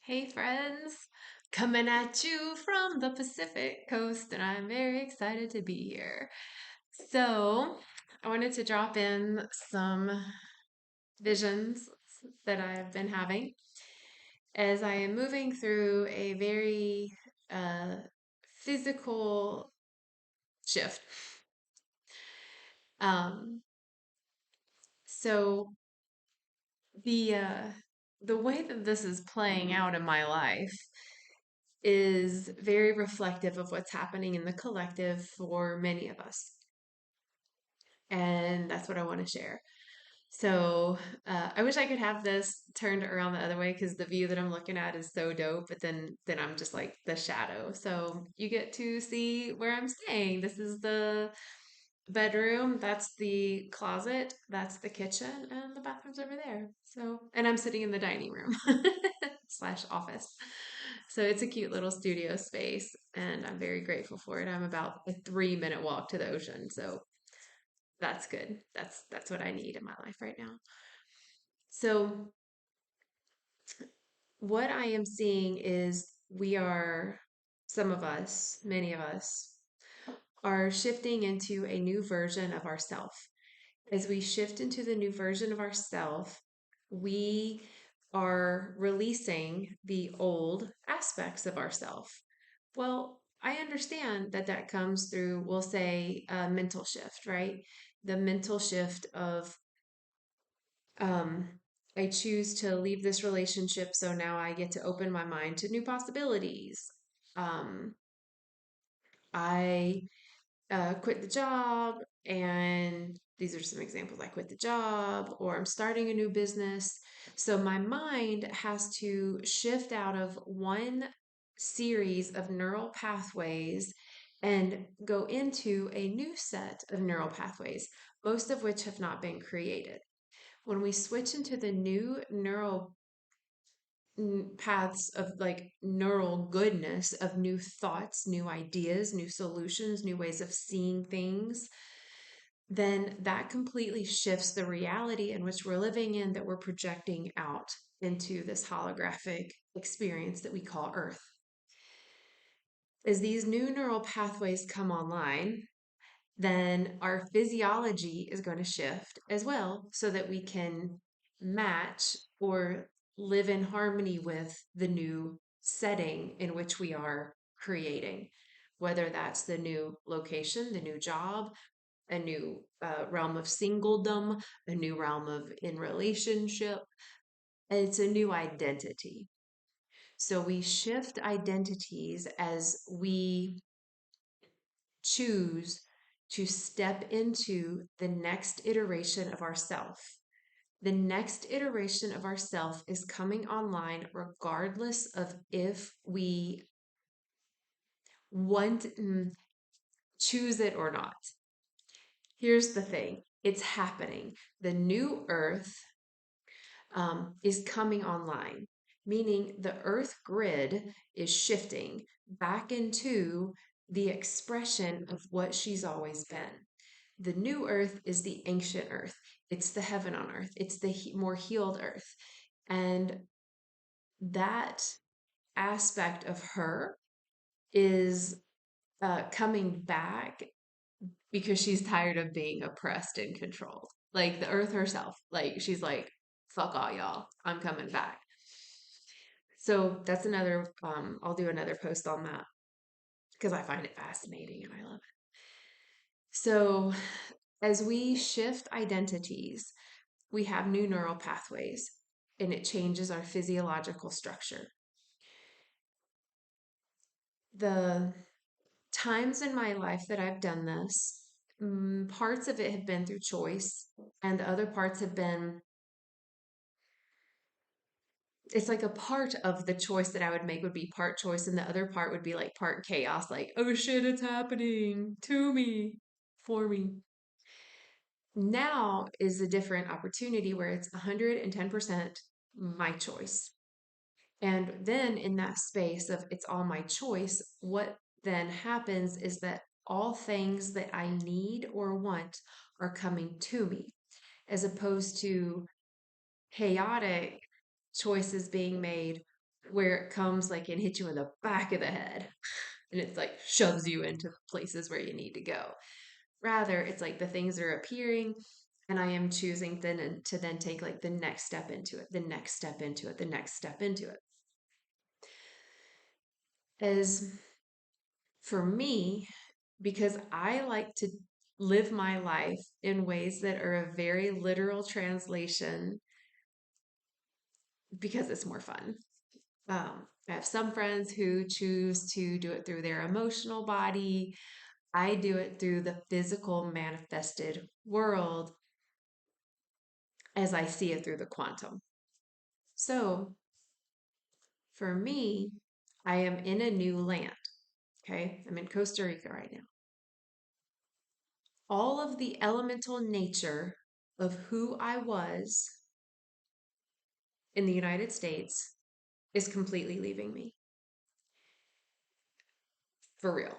Hey friends, coming at you from the Pacific Coast, and I'm very excited to be here. So, I wanted to drop in some visions that I've been having as I am moving through a very uh, physical shift. Um, so the uh, the way that this is playing out in my life is very reflective of what's happening in the collective for many of us. And that's what I want to share. So I wish I could have this turned around the other way because the view that I'm looking at is so dope. But then I'm just like the shadow. So you get to see where I'm staying. This is the bedroom. That's the closet. That's the kitchen, and the bathroom's over there. So and I'm sitting in the dining room slash office. So it's a cute little studio space, and I'm very grateful for it. I'm about a 3 minute walk to the ocean, so that's good. That's what I need in my life right now. So what I am seeing is we are, some of us, many of us, are shifting into a new version of ourself. As we shift into the new version of ourself, we are releasing the old aspects of ourself. Well, I understand that that comes through, we'll say, a mental shift, right? The mental shift of um, I choose to leave this relationship, so now I get to open my mind to new possibilities. Um, I quit the job, and these are some examples. I quit the job, or I'm starting a new business. So my mind has to shift out of one series of neural pathways and go into a new set of neural pathways, most of which have not been created. When we switch into the new neural paths of like neural goodness, of new thoughts, new ideas, new solutions, new ways of seeing things, then that completely shifts the reality in which we're living in, that we're projecting out into this holographic experience that we call Earth. As these new neural pathways come online, then our physiology is going to shift as well so that we can match or live in harmony with the new setting in which we are creating, whether that's the new location, the new job, a new realm of singledom, a new realm of in relationship. It's a new identity. So we shift identities as we choose to step into the next iteration of ourself. The next iteration of ourself is coming online regardless of if we want choose it or not. Here's the thing, it's happening. The new earth is coming online, meaning the earth grid is shifting back into the expression of what she's always been. The new earth is the ancient earth. It's the heaven on earth. It's the more healed earth. And that aspect of her is coming back because she's tired of being oppressed and controlled. Like the earth herself. Like she's like, fuck all y'all. I'm coming back. So that's another, I'll do another post on that because I find it fascinating and I love it. So as we shift identities, we have new neural pathways and it changes our physiological structure. The times in my life that I've done this, parts of it have been through choice, and the other parts have been, it's like a part of the choice that I would make would be part choice, and the other part would be like part chaos, like, oh shit, it's happening to me, for me. Now is a different opportunity where it's 110% my choice. And then in that space of it's all my choice, what then happens is that all things that I need or want are coming to me, as opposed to chaotic choices being made where it comes like and hits you in the back of the head and it's like shoves you into places where you need to go. Rather, it's like the things are appearing and I am choosing then to then take like the next step into it, the next step into it, the next step into it. As for me, because I like to live my life in ways that are a very literal translation because it's more fun. I have some friends who choose to do it through their emotional body. I do it through the physical manifested world as I see it through the quantum. So for me, I am in a new land. Okay. I'm in Costa Rica right now. All of the elemental nature of who I was in the United States is completely leaving me for real.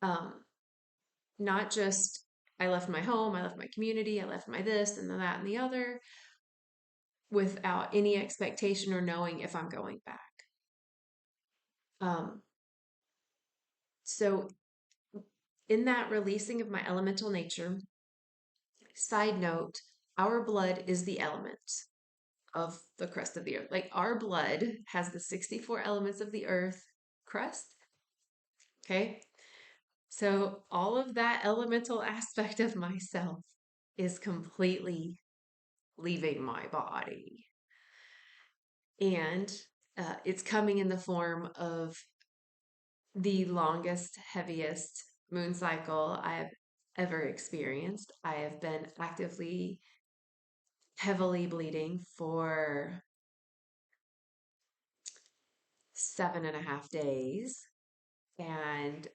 Um, Not just I left my home, I left my community, I left my this and the that and the other without any expectation or knowing if I'm going back. Um, so, in that releasing of my elemental nature, side note, our blood is the element of the crust of the earth. Like our blood has the 64 elements of the earth crust. Okay. So, all of that elemental aspect of myself is completely leaving my body. And it's coming in the form of the longest, heaviest moon cycle I have ever experienced. I have been actively, heavily bleeding for 7.5 days. And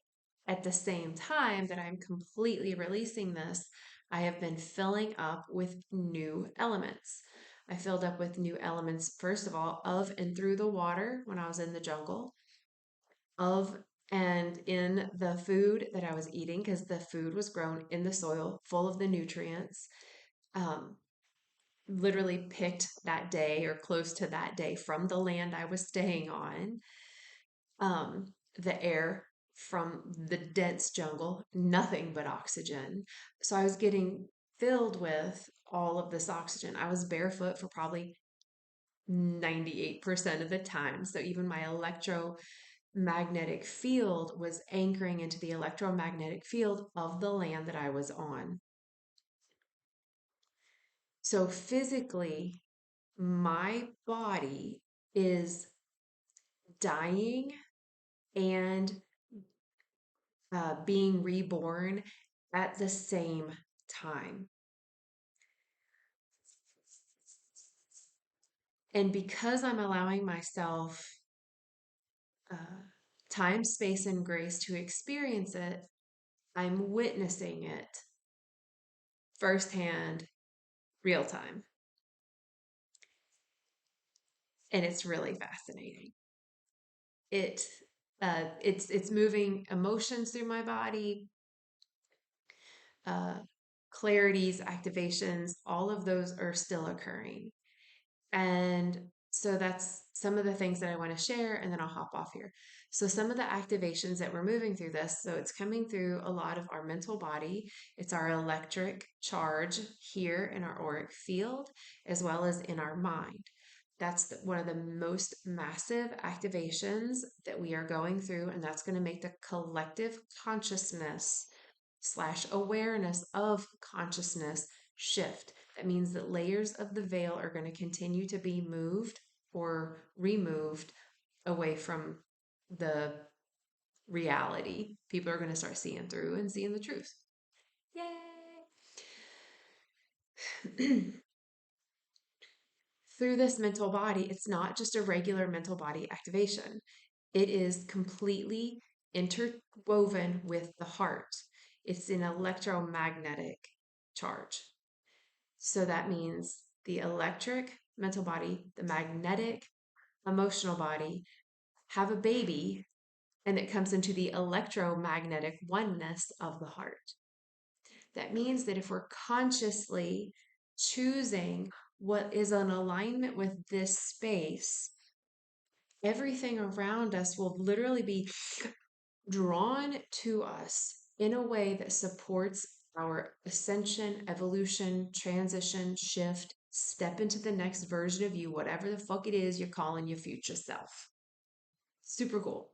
at the same time that I'm completely releasing this, I have been filling up with new elements. I filled up with new elements, first of all, of and through the water when I was in the jungle, of and in the food that I was eating, because the food was grown in the soil, full of the nutrients. Um, Literally picked that day or close to that day from the land I was staying on. The air from the dense jungle, nothing but oxygen. So I was getting filled with all of this oxygen. I was barefoot for probably 98% of the time. So even my electromagnetic field was anchoring into the electromagnetic field of the land that I was on. So physically, my body is dying and being reborn at the same time. And because I'm allowing myself uh, time, space, and grace to experience it, I'm witnessing it firsthand, real time. And it's really fascinating. It it's moving emotions through my body, uh, clarities, activations, all of those are still occurring. And so that's some of the things that I want to share, and then I'll hop off here. So, some of the activations that we're moving through this, so it's coming through a lot of our mental body. It's our electric charge here in our auric field, as well as in our mind. That's one of the most massive activations that we are going through, and that's going to make the collective consciousness slash awareness of consciousness shift. That means that layers of the veil are going to continue to be moved or removed away from the reality. People are going to start seeing through and seeing the truth. Yay! Through this mental body, it's not just a regular mental body activation. It is completely interwoven with the heart. It's an electromagnetic charge. So that means the electric mental body, the magnetic emotional body have a baby, and it comes into the electromagnetic oneness of the heart. That means that if we're consciously choosing what is in alignment with this space, everything around us will literally be drawn to us in a way that supports our ascension, evolution, transition, shift, step into the next version of you, whatever the fuck it is you're calling your future self. Super cool.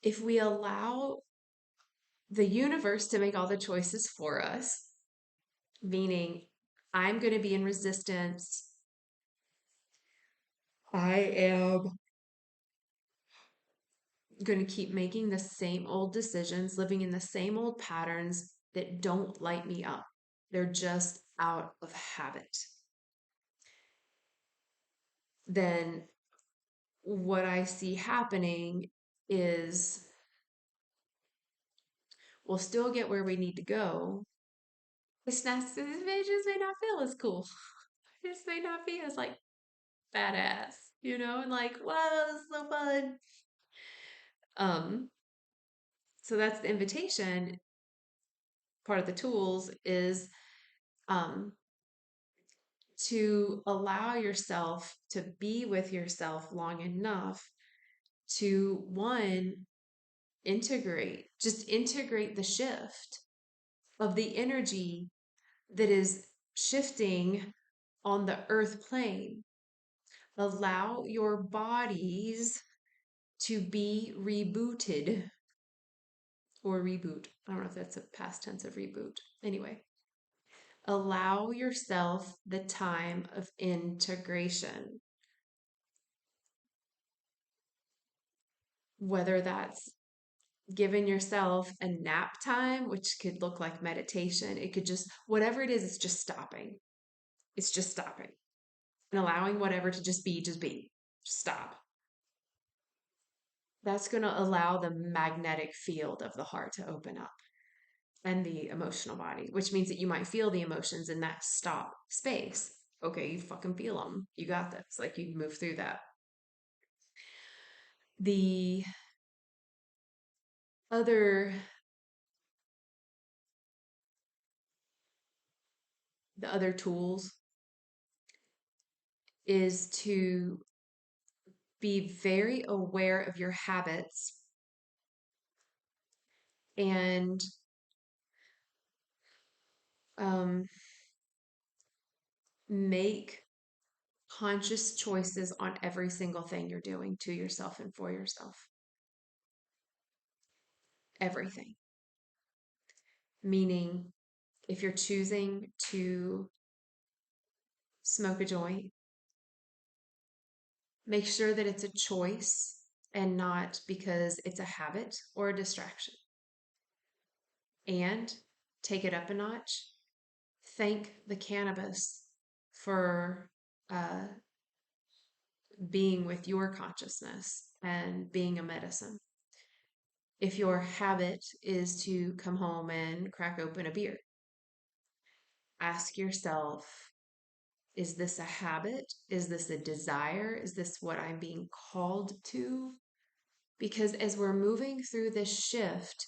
If we allow the universe to make all the choices for us, meaning I'm going to be in resistance, I am going to keep making the same old decisions, living in the same old patterns that don't light me up. They're just out of habit. Then what I see happening is we'll still get where we need to go. It's not, it just may not feel as cool. It just may not be as like badass, and like, wow, this is so fun. Um, so that's the invitation. Part of the tools is um to allow yourself to be with yourself long enough to one, just integrate the shift of the energy that is shifting on the earth plane. Allow your bodies to be rebooted or reboot. I don't know if that's a past tense of reboot. Anyway, allow yourself the time of integration, whether that's giving yourself a nap time, which could look like meditation. It could just, whatever it is, it's just stopping. It's just stopping and allowing whatever to just be, just stop. That's going to allow the magnetic field of the heart to open up and the emotional body, which means that you might feel the emotions in that stop space. Okay, you fucking feel them. You got this. Like you move through that. The other tools is to be very aware of your habits and um, make conscious choices on every single thing you're doing to yourself and for yourself. Everything. Meaning, if you're choosing to smoke a joint, make sure that it's a choice and not because it's a habit or a distraction. And take it up a notch. Thank the cannabis for being with your consciousness and being a medicine. If your habit is to come home and crack open a beer, ask yourself, is this a habit? Is this a desire? Is this what I'm being called to? Because as we're moving through this shift,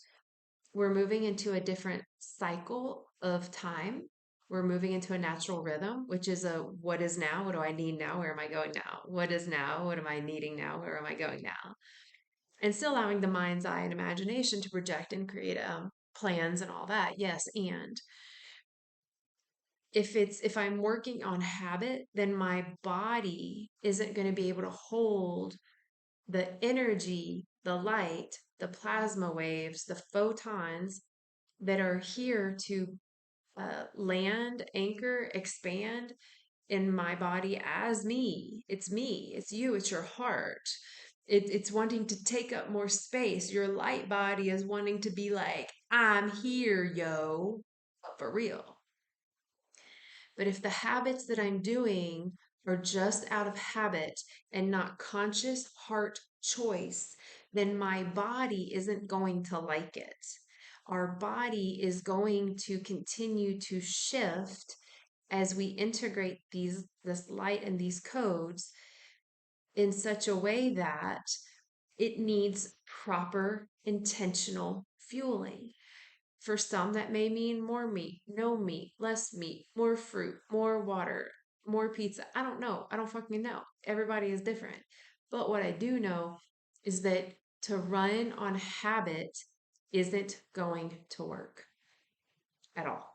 we're moving into a different cycle of time. We're moving into a natural rhythm, which is a what is now? What do I need now? Where am I going now? What is now? What am I needing now? Where am I going now? And still allowing the mind's eye and imagination to project and create plans and all that. Yes, and if I'm working on habit, then my body isn't going to be able to hold the energy, the light, the plasma waves, the photons that are here to land, anchor, expand in my body as me. It's me, it's you, it's your heart. It's wanting to take up more space. Your light body is wanting to be like, I'm here, yo, for real. But if the habits that I'm doing are just out of habit and not conscious heart choice, then my body isn't going to like it. Our body is going to continue to shift as we integrate this light and these codes in such a way that it needs proper intentional fueling. For some, that may mean more meat, no meat, less meat, more fruit, more water, more pizza? I don't know. I don't fucking know. Everybody is different. But what I do know is that to run on habit isn't going to work at all.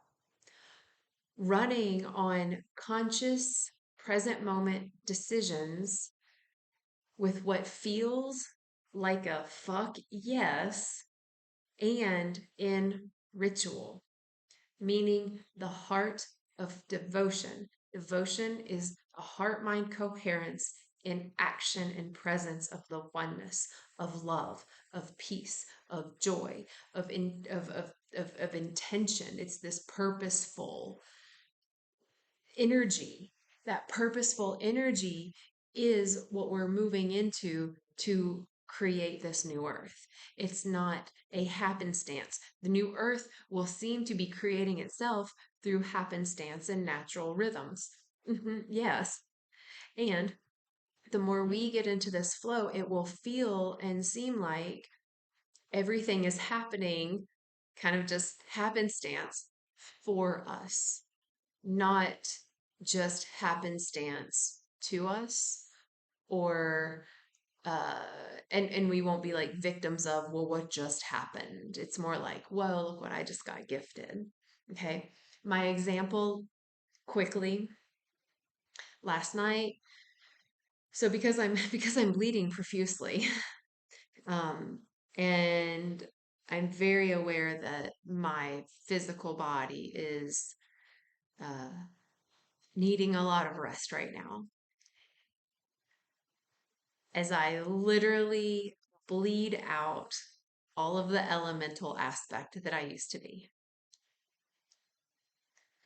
Running on conscious, present moment decisions with what feels like a fuck yes and in ritual, meaning the heart of devotion. Devotion is a heart mind coherence in action and presence of the oneness, of love, of peace, of joy, of intention. It's this purposeful energy. That purposeful energy is what we're moving into to create this new earth. It's not a happenstance. The new earth will seem to be creating itself through happenstance and natural rhythms. Yes. And the more we get into this flow, it will feel and seem like everything is happening kind of just happenstance for us, not just happenstance to us, or uh and we won't be like victims of, well, what just happened. It's more like, well, look what I just got gifted. Okay, my example quickly, last night, so because I'm bleeding profusely, um and I'm very aware that my physical body is uh needing a lot of rest right now, as I literally bleed out all of the elemental aspect that I used to be.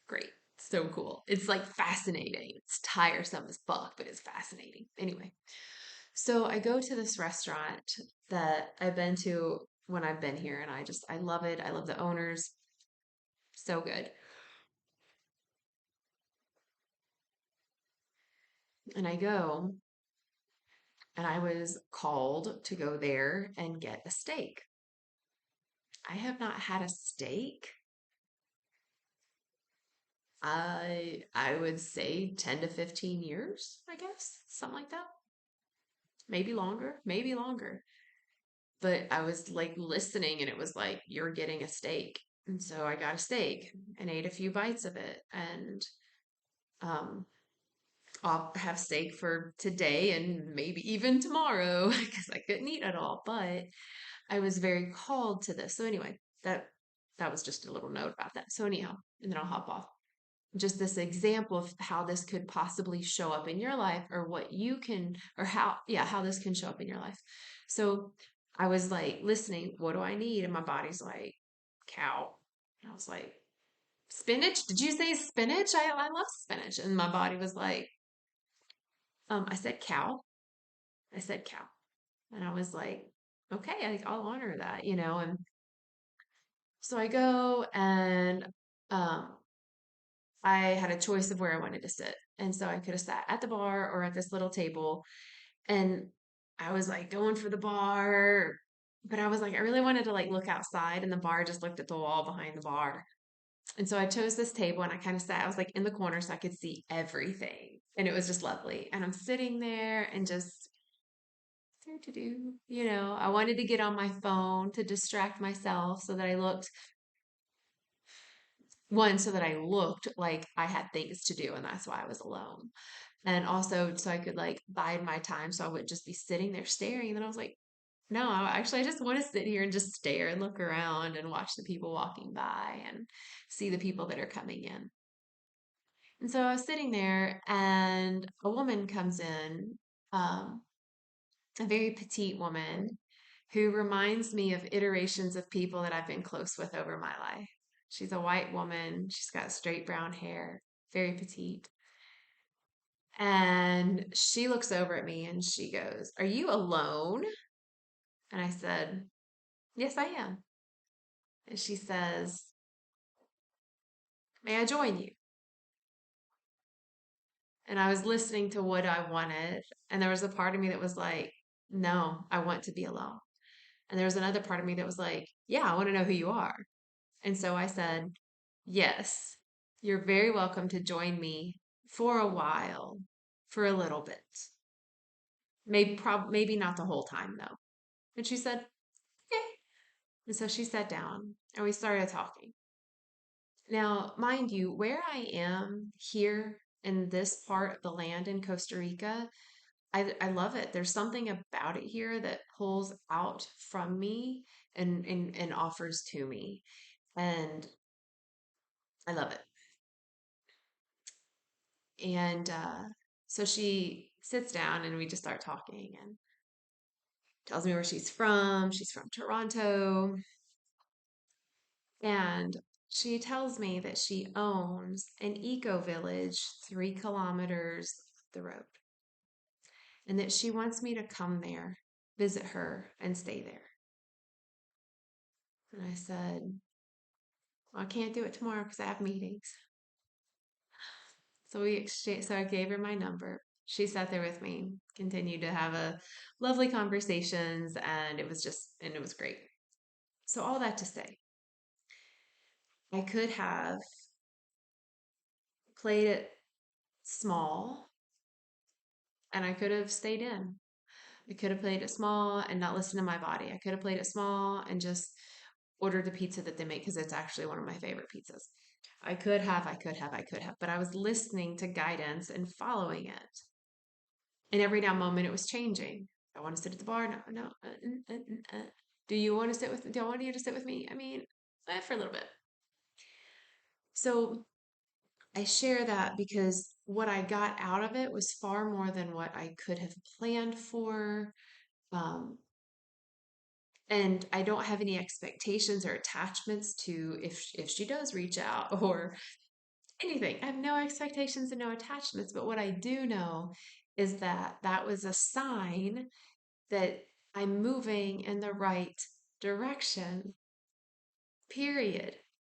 Great. So cool. It's like fascinating. It's tiresome as fuck, but it's fascinating. Anyway, so I go to this restaurant that I've been to when I've been here, and I love it. I love the owners. So good. And I go, and I was called to go there and get a steak. I have not had a steak. I would say 10 to 15 years, I guess, something like that. Maybe longer, maybe longer. But I was like listening, and it was like, you're getting a steak. And so I got a steak and ate a few bites of it, and um I'll have steak for today and maybe even tomorrow because I couldn't eat it all, but I was very called to this. So anyway, that was just a little note about that. So anyhow, and then I'll hop off. Just this example of how this could possibly show up in your life, or what you can, or how, yeah, how this can show up in your life. So I was like listening, what do I need? And my body's like, cow. And I was like, spinach? Did you say spinach? I love spinach. And my body was like, I said cow. I said cow. And I was like, okay, I'll honor that, you know? And so I go, and um, I had a choice of where I wanted to sit. And so I could have sat at the bar or at this little table. And I was like going for the bar, but I was like, I really wanted to like look outside, and the bar just looked at the wall behind the bar. And so I chose this table, and I kind of sat, I was like in the corner so I could see everything. And it was just lovely. And I'm sitting there and just, to do, you know, I wanted to get on my phone to distract myself so that I looked, one, so that I looked like I had things to do, and that's why I was alone. And also so I could like bide my time so I wouldn't just be sitting there staring. And then I was like, no, actually, I just want to sit here and just stare and look around and watch the people walking by and see the people that are coming in. And so I was sitting there, and a woman comes in, um, a very petite woman who reminds me of iterations of people that I've been close with over my life. She's a white woman. She's got straight brown hair, very petite. And she looks over at me and she goes, "Are you alone?" And I said, "Yes, I am." And she says, "May I join you?" And I was listening to what I wanted. And there was a part of me that was like, "No, I want to be alone." And there was another part of me that was like, "Yeah, I want to know who you are." And so I said, "Yes, you're very welcome to join me for a while, for a little bit. Maybe not the whole time though. And she said, okay. And so she sat down and we started talking. Now, mind you, where I am here in this part of the land in Costa Rica, I love it. There's something about it here that pulls out from me and offers to me. And I love it. And so she sits down and we just start talking and tells me where she's from. She's from Toronto. And she tells me that she owns an eco village 3 kilometers up the road and that she wants me to come there, visit her, and stay there. And I said, well, I can't do it tomorrow because I have meetings. So we exchanged, so I gave her my number. She sat there with me, continued to have a lovely conversations, and it was great. So all that to say, I could have played it small and I could have stayed in. I could have played it small and not listened to my body. I could have played it small and just ordered the pizza that they make because it's actually one of my favorite pizzas. I could have, but I was listening to guidance and following it. And every now moment it was changing. I want to sit at the bar. No, no. Do you want to sit with? Do I want you to sit with me? I mean, for a little bit. So I share that because what I got out of it was far more than what I could have planned for. Um, and I don't have any expectations or attachments to if she does reach out or anything. I have no expectations and no attachments, but what I do know is that that was a sign that I'm moving in the right direction. Period.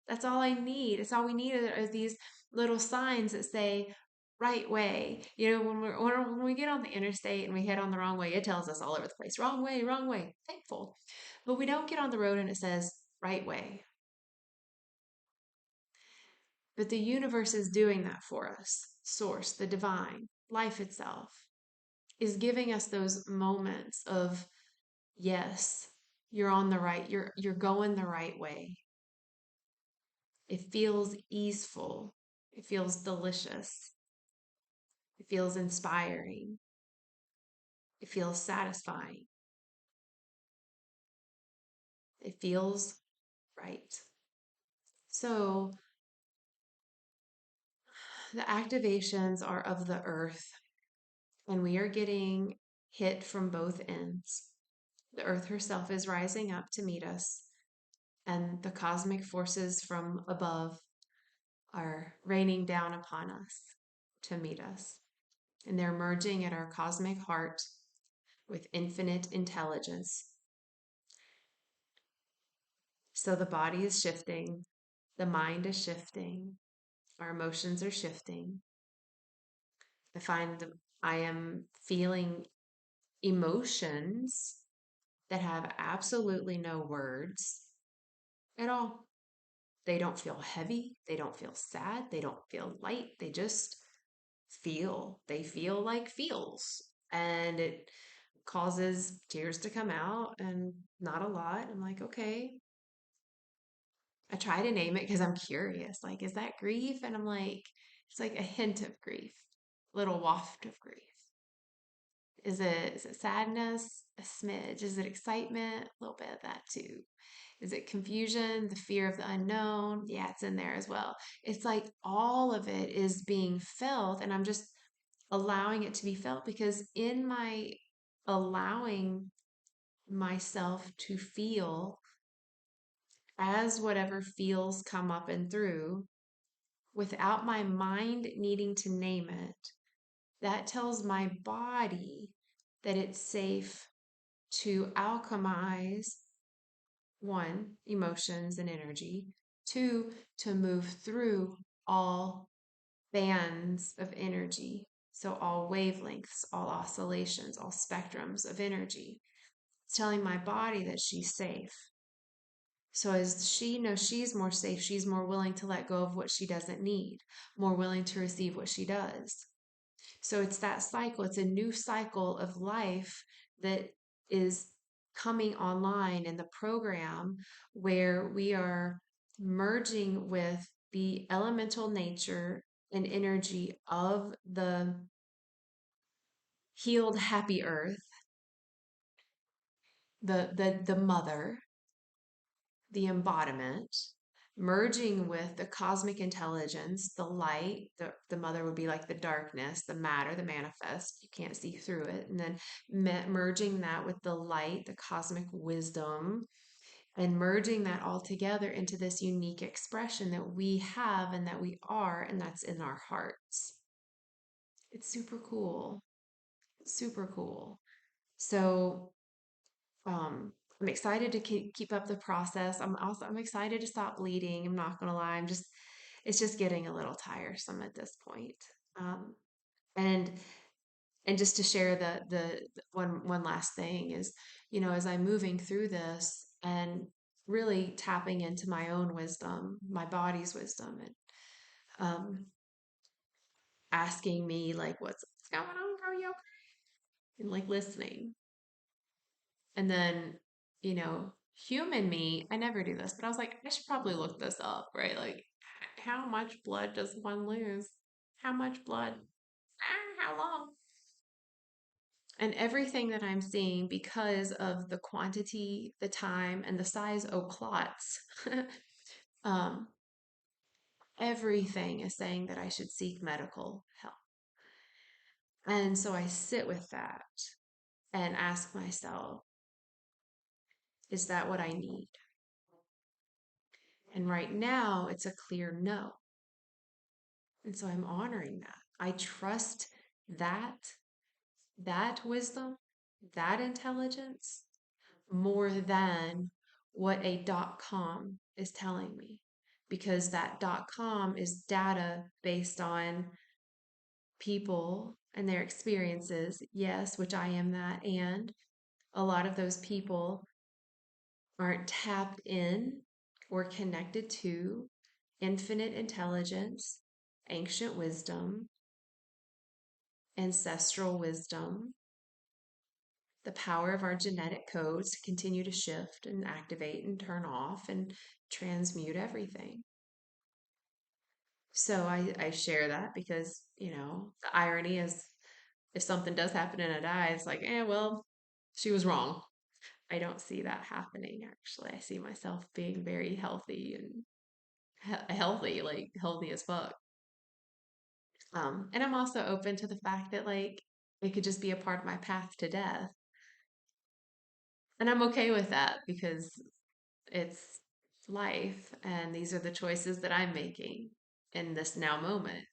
That's all I need. It's all we need are these little signs that say right way. You know, when we get on the interstate and we head on the wrong way, it tells us all over the place, wrong way, wrong way. Thankful. But we don't get on the road and it says right way. But the universe is doing that for us. Source, the divine, life itself is giving us those moments of yes, you're on the right, you're going the right way. It feels easeful. It feels delicious. It feels inspiring. It feels satisfying. It feels right. So the activations are of the earth, and we are getting hit from both ends. The earth herself is rising up to meet us, and the cosmic forces from above are raining down upon us to meet us. And they're merging at our cosmic heart with infinite intelligence. So the body is shifting, the mind is shifting, our emotions are shifting. I find that I am feeling emotions that have absolutely no words at all. They don't feel heavy, they don't feel sad, they don't feel light, they just feel. They feel like feels. And it causes tears to come out and not a lot. I'm like, okay. I try to name it because I'm curious. Like, is that grief? And I'm like, it's like a hint of grief, a little waft of grief. Is it sadness? A smidge. Is it excitement? A little bit of that too. Is it confusion? The fear of the unknown? Yeah, it's in there as well. It's like all of it is being felt, and I'm just allowing it to be felt because in my allowing myself to feel as whatever feels come up and through without my mind needing to name it, that tells my body that it's safe to alchemize one, emotions and energy, two, to move through all bands of energy. So, all wavelengths, all oscillations, all spectrums of energy. It's telling my body that she's safe. So as she knows she's more safe, she's more willing to let go of what she doesn't need, more willing to receive what she does. So it's that cycle, it's a new cycle of life that is coming online in the program where we are merging with the elemental nature and energy of the healed, happy earth, the mother, the embodiment, merging with the cosmic intelligence, the light, the mother would be like the darkness, the matter, the manifest, you can't see through it, and then merging that with the light, the cosmic wisdom, and merging that all together into this unique expression that we have and that we are, and that's in our hearts. It's super cool. Super cool. So I'm excited to keep up the process. I'm excited to stop bleeding. I'm not gonna lie. It's just getting a little tiresome at this point. Um, and and just to share the one last thing is, as I'm moving through this and really tapping into my own wisdom, my body's wisdom, and um, asking me like, what's going on, girl? You okay? And like listening. And then, human me, I never do this, but I was like, I should probably look this up, right? Like, how much blood does one lose? How much blood? How long? And everything that I'm seeing because of the quantity, the time, and the size of clots, um, everything is saying that I should seek medical help. And so I sit with that and ask myself, is that what I need? And right now, it's a clear no. And so I'm honoring that. I trust that that wisdom, that intelligence more than what a .com is telling me, because that .com is data based on people and their experiences. Yes, which I am that, and a lot of those people aren't tapped in or connected to infinite intelligence, ancient wisdom, ancestral wisdom, the power of our genetic codes to continue to shift and activate and turn off and transmute everything. So I share that because, the irony is if something does happen and I die, it's like, well, she was wrong. I don't see that happening actually. I see myself being very healthy and healthy, like healthy as fuck. And I'm also open to the fact that like it could just be a part of my path to death. And I'm okay with that because it's life and these are the choices that I'm making in this now moment.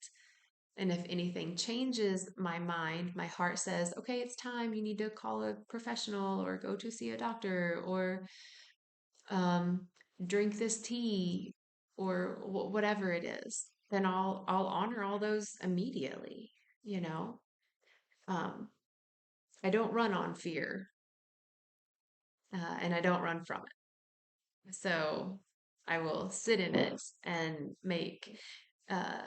And if anything changes my mind, my heart says, okay, it's time. You need to call a professional or go to see a doctor or um, drink this tea or whatever it is, then I'll honor all those immediately. You know, um, I don't run on fear, and I don't run from it. So I will sit in it and make uh,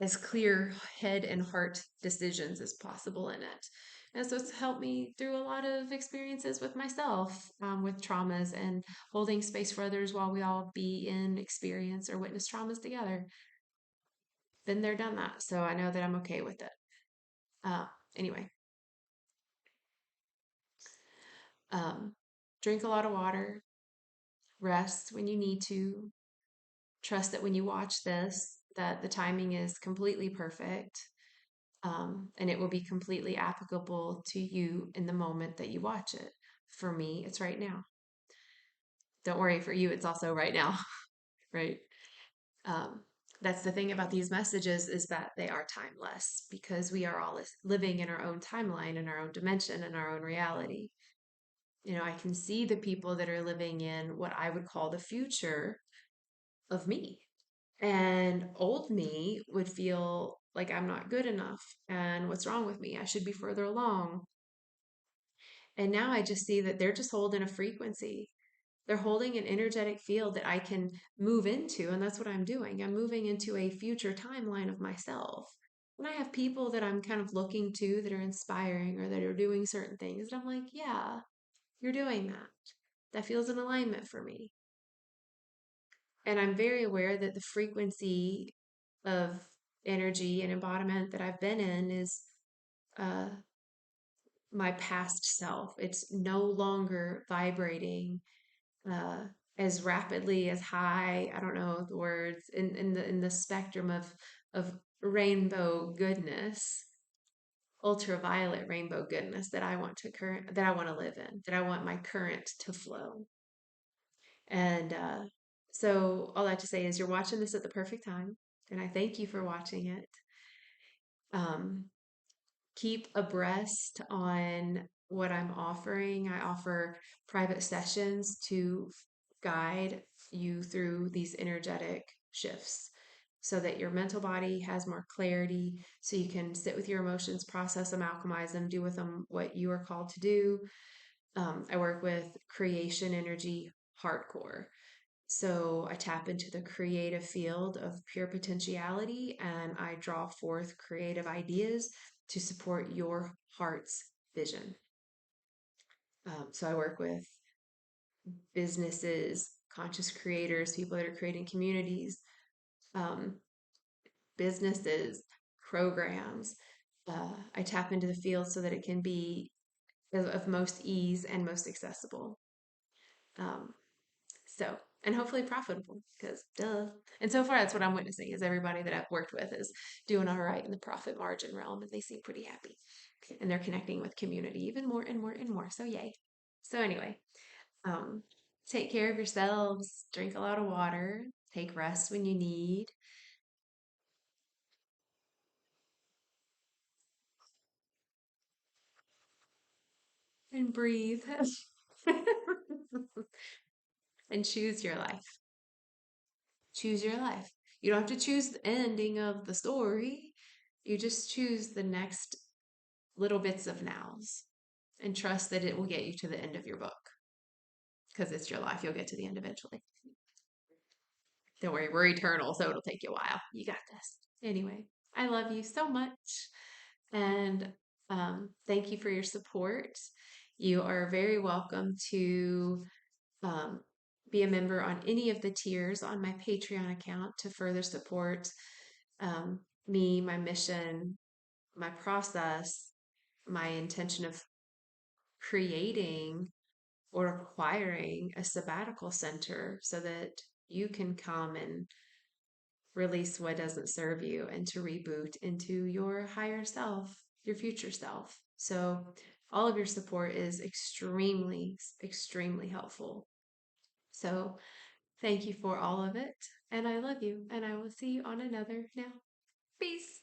as clear head and heart decisions as possible in it. And so it's helped me through a lot of experiences with myself, with traumas and holding space for others while we all be in experience or witness traumas together. Been there, done that. So I know that I'm okay with it. Uh, anyway, um, drink a lot of water, rest when you need to, trust that when you watch this, that the timing is completely perfect. And it will be completely applicable to you in the moment that you watch it. For me, it's right now. Don't worry, for you, it's also right now, right? Um, that's the thing about these messages is that they are timeless because we are all living in our own timeline, in our own dimension, in our own reality. I can see the people that are living in what I would call the future of me. And old me would feel like I'm not good enough and what's wrong with me? I should be further along. And now I just see that they're just holding a frequency They're holding an energetic field that I can move into, and that's what I'm doing. I'm moving into a future timeline of myself. When I have people that I'm kind of looking to that are inspiring or that are doing certain things, and I'm like, yeah, you're doing that. That feels in alignment for me. And I'm very aware that the frequency of energy and embodiment that I've been in is uh, my past self. It's no longer vibrating uh, as rapidly as high. I don't know the words in the spectrum of rainbow goodness, ultraviolet rainbow goodness that I want to live in, that I want my current to flow. And so all that to say is you're watching this at the perfect time, and I thank you for watching it. Um, Keep abreast on what I'm offering. I offer private sessions to guide you through these energetic shifts so that your mental body has more clarity, so you can sit with your emotions, process them, alchemize them, do with them what you are called to do. I work with creation energy hardcore. So I tap into the creative field of pure potentiality and I draw forth creative ideas to support your heart's vision. So I work with businesses, conscious creators, people that are creating communities, um, businesses, programs. I tap into the field so that it can be of most ease and most accessible. Um, So, and hopefully profitable because duh. And so far, that's what I'm witnessing is everybody that I've worked with is doing all right in the profit margin realm and they seem pretty happy and they're connecting with community even more and more and more. So, yay. So, anyway, um, take care of yourselves, drink a lot of water, take rest when you need, and breathe and choose your life. Choose your life. You don't have to choose the ending of the story. You just choose the next little bits of nows and trust that it will get you to the end of your book because it's your life. You'll get to the end eventually. Don't worry, we're eternal, so it'll take you a while. You got this. Anyway, I love you so much. And thank you for your support. You are very welcome to um, be a member on any of the tiers on my Patreon account to further support me, my mission, my process, my intention of creating or acquiring a sabbatical center so that you can come and release what doesn't serve you and to reboot into your higher self, your future self. So, all of your support is extremely, extremely helpful. So, thank you for all of it. And I love you. And I will see you on another now. Peace.